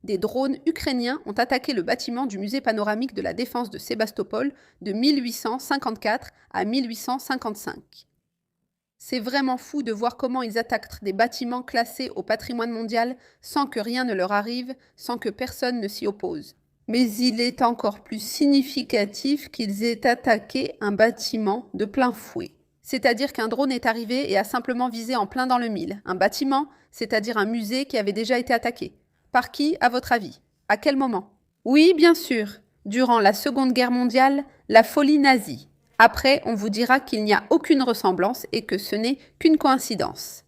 des drones ukrainiens ont attaqué le bâtiment du musée panoramique de la défense de Sébastopol de 1854 à 1855. C'est vraiment fou de voir comment ils attaquent des bâtiments classés au patrimoine mondial sans que rien ne leur arrive, sans que personne ne s'y oppose. Mais il est encore plus significatif qu'ils aient attaqué un bâtiment de plein fouet. C'est-à-dire qu'un drone est arrivé et a simplement visé en plein dans le mille. Un bâtiment, c'est-à-dire un musée qui avait déjà été attaqué. Par qui, à votre avis? À quel moment? Oui, bien sûr. Durant la Seconde Guerre mondiale, la folie nazie. Après, on vous dira qu'il n'y a aucune ressemblance et que ce n'est qu'une coïncidence.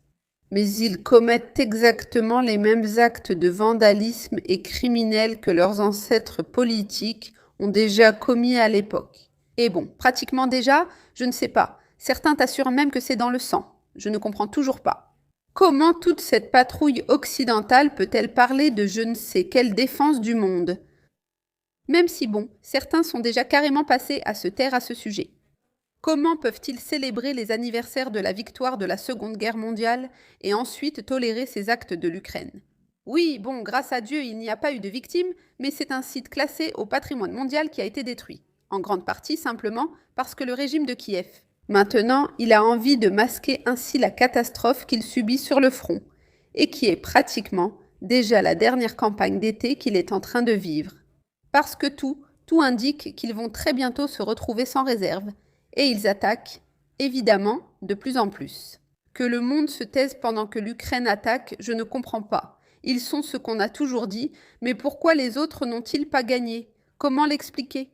Mais ils commettent exactement les mêmes actes de vandalisme et criminels que leurs ancêtres politiques ont déjà commis à l'époque. Et bon, pratiquement déjà, je ne sais pas. Certains t'assurent même que c'est dans le sang. Je ne comprends toujours pas. Comment toute cette patrouille occidentale peut-elle parler de je ne sais quelle défense du monde? Même si bon, certains sont déjà carrément passés à se taire à ce sujet. Comment peuvent-ils célébrer les anniversaires de la victoire de la Seconde Guerre mondiale et ensuite tolérer ces actes de l'Ukraine? Oui, bon, grâce à Dieu, il n'y a pas eu de victimes, mais c'est un site classé au patrimoine mondial qui a été détruit. En grande partie simplement parce que le régime de Kiev. Maintenant, il a envie de masquer ainsi la catastrophe qu'il subit sur le front, et qui est pratiquement déjà la dernière campagne d'été qu'il est en train de vivre. Parce que tout indique qu'ils vont très bientôt se retrouver sans réserve, et ils attaquent, évidemment, de plus en plus. Que le monde se taise pendant que l'Ukraine attaque, je ne comprends pas. Ils sont ce qu'on a toujours dit, mais pourquoi les autres n'ont-ils pas gagné? Comment l'expliquer?